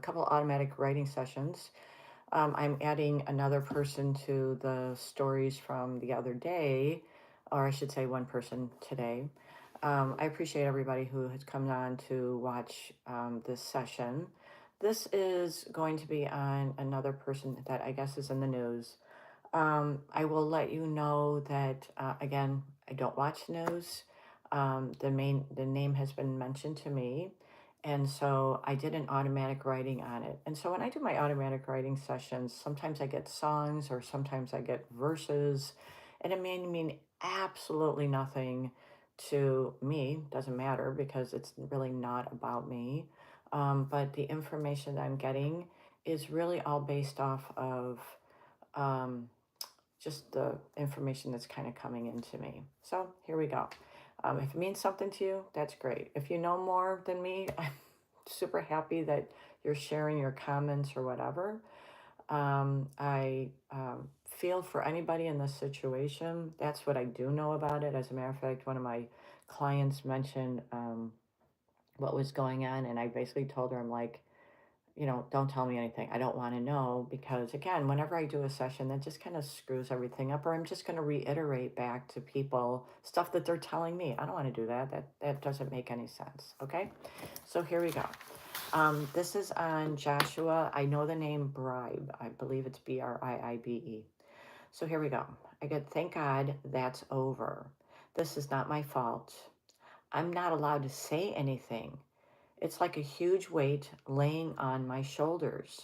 couple automatic writing sessions. I'm adding another person to the stories from the other day, or I should say one person today. I appreciate everybody who has come on to watch this session. This is going to be on another person that I guess is in the news. I will let you know that, again, I don't watch news. The name has been mentioned to me. And so I did an automatic writing on it. And so when I do my automatic writing sessions, sometimes I get songs or sometimes I get verses, and it may mean absolutely nothing to me. Doesn't matter because it's really not about me. But the information that I'm getting is really all based off of um, just the information that's kind of coming into me. So here we go. If it means something to you, that's great. If you know more than me, I'm super happy that you're sharing your comments or whatever. I feel for anybody in this situation. That's what I do know about it. As a matter of fact, one of my clients mentioned what was going on, and I basically told her, I'm like, don't tell me anything. I don't want to know because, again, whenever I do a session, that just kind of screws everything up, or I'm just going to reiterate back to people stuff that they're telling me. I don't want to do that. That doesn't make any sense. Okay, so here we go. This is on Joshua. I know the name Bribe. I believe it's Briibe. So here we go. I get, thank God that's over. This is not my fault. I'm not allowed to say anything. It's like a huge weight laying on my shoulders.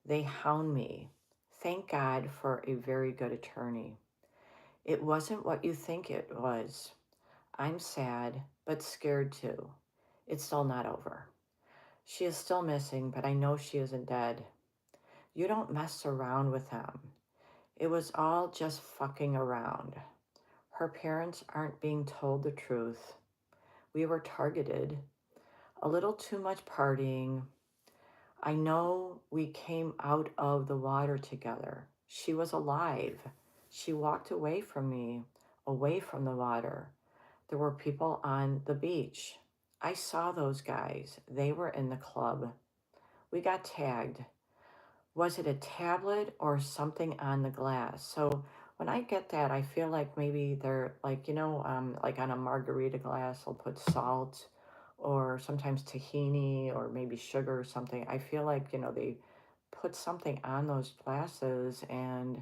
They hound me. Thank God for a very good attorney. It wasn't what you think it was. I'm sad, but scared too. It's still not over. She is still missing, but I know she isn't dead. You don't mess around with them. It was all just fucking around. Her parents aren't being told the truth. We were targeted. A little too much partying. I know we came out of the water together. She was alive. She walked away from me, away from the water. There were people on the beach. I saw those guys. They were in the club. We got tagged. Was it a tablet or something on the glass? So when I get that, I feel like maybe they're like, like on a margarita glass, they'll put salt or sometimes tahini or maybe sugar or something. I feel like, they put something on those glasses and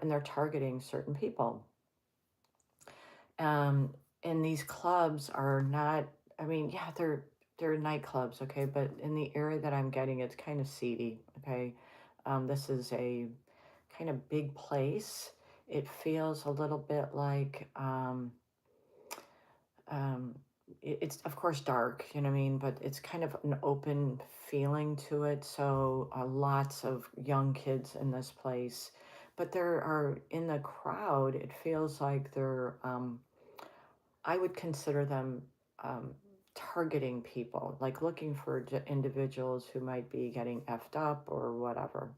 they're targeting certain people. And these clubs are not, I mean, yeah, they're nightclubs, okay, but in the area that I'm getting, it's kind of seedy, okay. This is a kind of big place. It feels a little bit like it's of course dark, you know what I mean, but it's kind of an open feeling to it. So lots of young kids in this place, but there are in the crowd. It feels like they're I would consider them targeting people, like looking for individuals who might be getting effed up or whatever.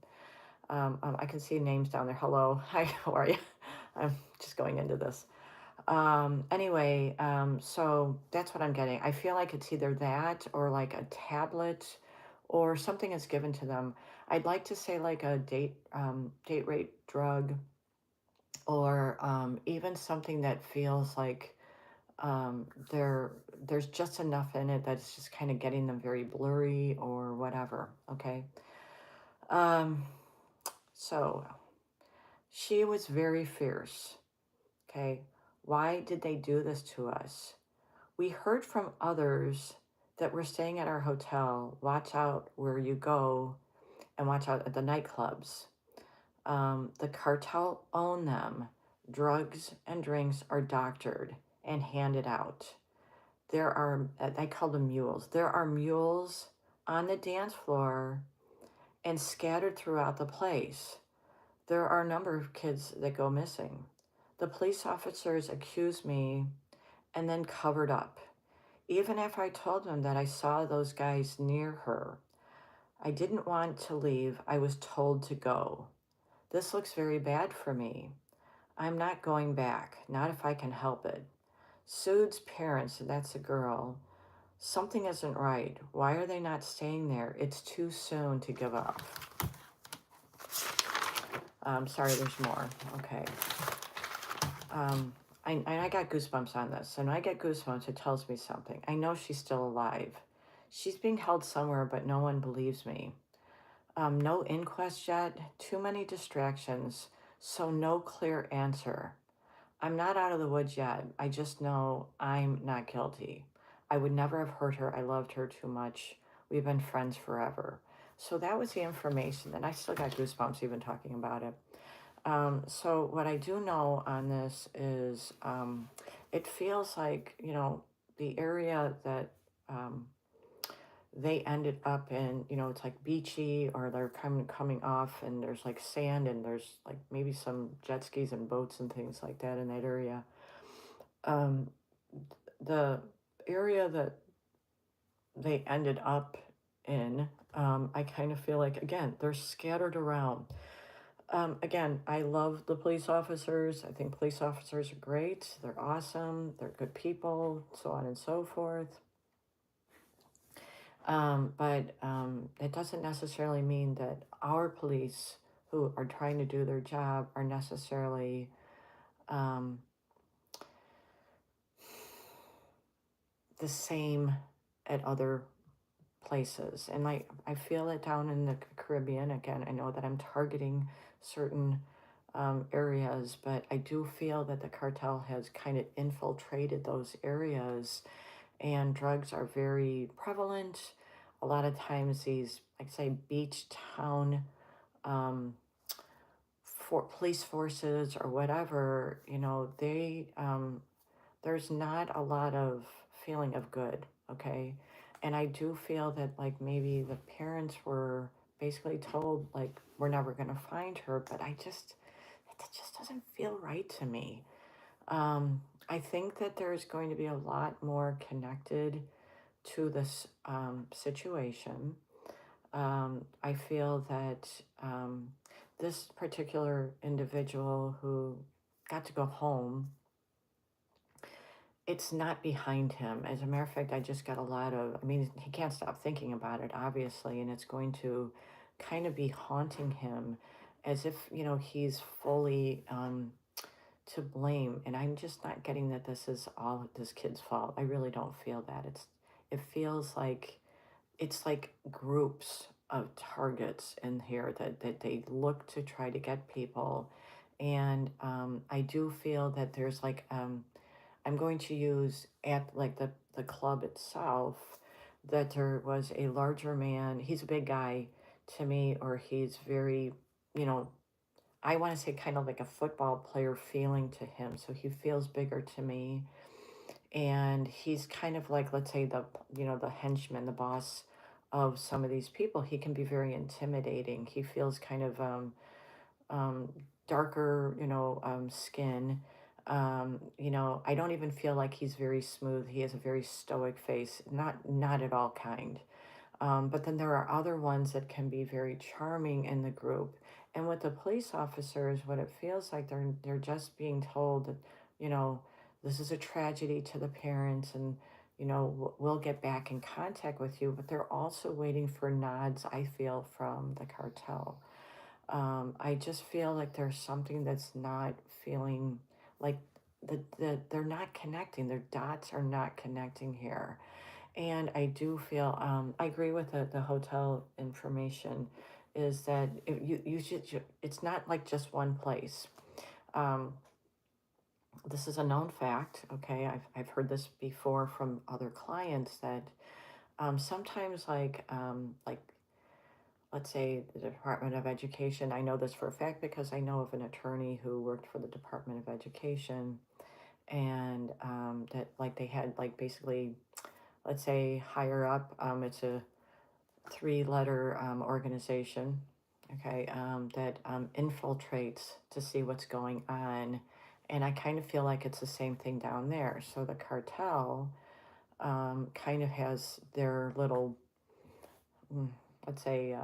I can see names down there. Hello, hi, how are you? I'm just going into this. Anyway, so that's what I'm getting. I feel like it's either that or like a tablet or something is given to them. I'd like to say like a date rape drug or even something that feels like there's just enough in it that it's just kind of getting them very blurry or whatever. Okay. Um, so she was very fierce. Okay. Why did they do this to us? We heard from others that were staying at our hotel. Watch out where you go and watch out at the nightclubs. The cartel own them. Drugs and drinks are doctored and handed out. There are, I call them mules. There are mules on the dance floor and scattered throughout the place. There are a number of kids that go missing. The police officers accused me and then covered up. Even after I told them that I saw those guys near her, I didn't want to leave. I was told to go. This looks very bad for me. I'm not going back, not if I can help it. Sood's parents, that's a girl, Something isn't right. Why are they not staying there? It's too soon to give up. Sorry, there's more. Okay. I got goosebumps on this. And when I get goosebumps, it tells me something. I know she's still alive. She's being held somewhere, but no one believes me. No inquest yet, too many distractions, so no clear answer. I'm not out of the woods yet. I just know I'm not guilty. I would never have hurt her. I loved her too much. We've been friends forever. So that was the information, and I still got goosebumps even talking about it. So what I do know on this is it feels like, the area that um, they ended up in, it's like beachy, or they're coming off and there's like sand and there's like maybe some jet skis and boats and things like that in that area. Um, the area that they ended up in, I kind of feel like, again, they're scattered around. Again, I love the police officers. I think police officers are great. They're awesome. They're good people, so on and so forth. But it doesn't necessarily mean that our police who are trying to do their job are necessarily um, the same at other places. And I feel it down in the Caribbean. Again, I know that I'm targeting certain areas, but I do feel that the cartel has kind of infiltrated those areas, and drugs are very prevalent. A lot of times these, like say, beach town um, for police forces or whatever, there's not a lot of feeling of good, okay? And I do feel that like maybe the parents were basically told like we're never gonna find her, but that just doesn't feel right to me. I think that there's going to be a lot more connected to this situation. I feel that this particular individual who got to go home, it's not behind him. As a matter of fact, I just got a lot of, I mean, he can't stop thinking about it, obviously, and it's going to kind of be haunting him as if, he's fully to blame. And I'm just not getting that this is all this kid's fault. I really don't feel that. It feels like it's like groups of targets in here that they look to try to get people. And I do feel that there's like, I'm going to use at like the club itself, that there was a larger man. He's a big guy to me, or he's very, you know, I want to say kind of like a football player feeling to him. So he feels bigger to me. And he's kind of like, let's say the henchman, the boss of some of these people. He can be very intimidating. He feels kind of um, darker, skin. I don't even feel like he's very smooth. He has a very stoic face, not at all kind. But then there are other ones that can be very charming in the group. And with the police officers, what it feels like they're just being told that, you know, this is a tragedy to the parents, and we'll get back in contact with you. But they're also waiting for nods, I feel, from the cartel. I just feel like there's something that's not feeling like they're not connecting. Their dots are not connecting here. And I do feel, I agree with the hotel information, is that you should, it's not like just one place. Um, this is a known fact, okay? I've heard this before from other clients that sometimes like let's say the Department of Education, I know this for a fact because I know of an attorney who worked for the Department of Education, and that like they had like basically, let's say higher up, it's a three-letter organization, okay, that infiltrates to see what's going on. And I kind of feel like it's the same thing down there. So the cartel kind of has their little, mm, let's say,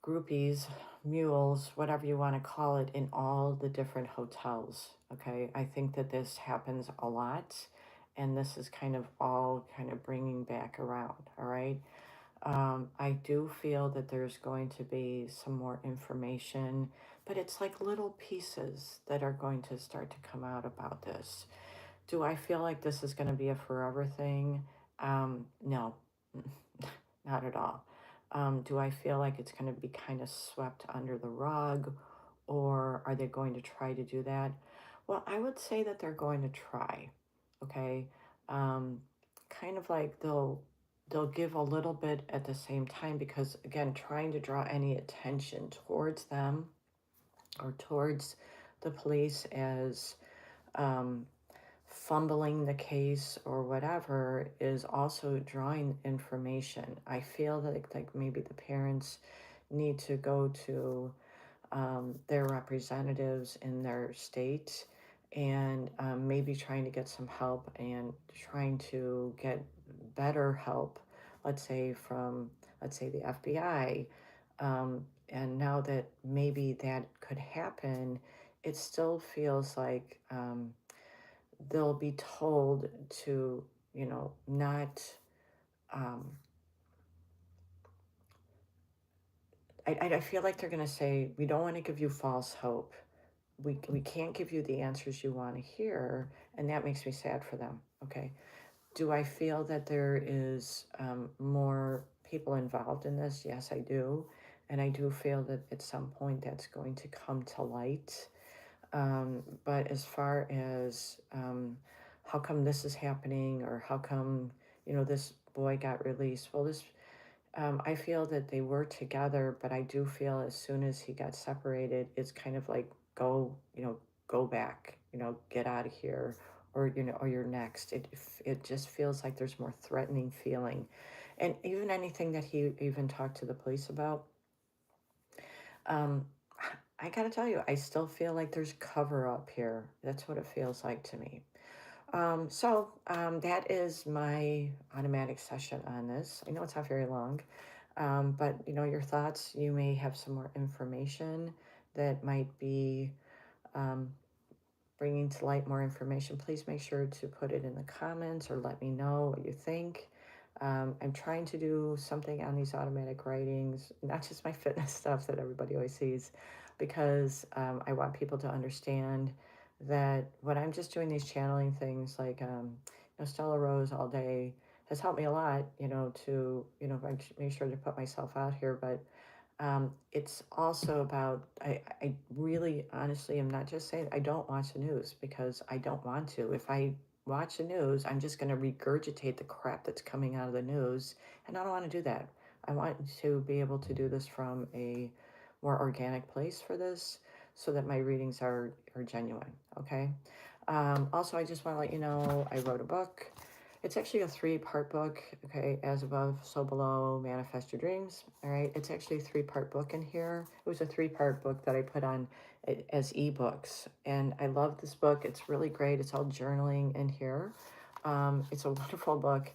groupies, mules, whatever you want to call it, in all the different hotels. Okay, I think that this happens a lot, and this is kind of all kind of bringing back around, all right? I do feel that there's going to be some more information, but it's like little pieces that are going to start to come out about this. Do I feel like this is going to be a forever thing? No, not at all. Do I feel like it's going to be kind of swept under the rug, or are they going to try to do that? Well, I would say that they're going to try. Okay, um, kind of like they'll give a little bit at the same time, because again, trying to draw any attention towards them or towards the police as um, fumbling the case or whatever is also drawing information. I feel that like maybe the parents need to go to their representatives in their state, and maybe trying to get some help and trying to get better help, let's say from, let's say, the FBI. And now that maybe that could happen, it still feels like they'll be told to, not. Um, I feel like they're going to say, we don't want to give you false hope. We can't give you the answers you want to hear. And that makes me sad for them. Okay. Do I feel that there is more people involved in this? Yes, I do. And I do feel that at some point that's going to come to light. But as far as how come this is happening, or how come, this boy got released? Well, I feel that they were together, but I do feel as soon as he got separated, it's kind of like, go back, get out of here, or, or you're next. It just feels like there's more threatening feeling. And even anything that he even talked to the police about, um, I gotta tell you, I still feel like there's cover up here. That's what it feels like to me. So that is my automatic session on this. I know it's not very long, but your thoughts, you may have some more information that might be um, bringing to light more information. Please make sure to put it in the comments or let me know what you think. I'm trying to do something on these automatic writings, not just my fitness stuff that everybody always sees, because I want people to understand that when I'm just doing these channeling things, like Stella Rose all day has helped me a lot, to make sure to put myself out here. But it's also about, I really honestly am not just saying I don't watch the news because I don't want to. If I watch the news, I'm just going to regurgitate the crap that's coming out of the news, and I don't want to do that. I want to be able to do this from a more organic place for this, so that my readings are genuine. Okay. Also, I just want to let you know I wrote a book. It's actually a 3-part book. Okay, as above, so below, manifest your dreams. All right, it's actually a 3-part book in here. It was a 3-part book that I put on as ebooks, and I love this book. It's really great. It's all journaling in here. It's a wonderful book.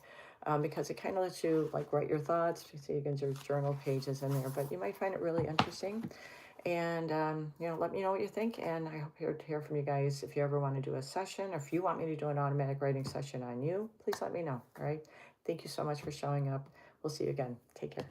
Because it kind of lets you like write your thoughts. You see, again, there's journal pages in there, but you might find it really interesting. And let me know what you think. And I hope to hear from you guys. If you ever want to do a session, or if you want me to do an automatic writing session on you, please let me know. All right. Thank you so much for showing up. We'll see you again. Take care.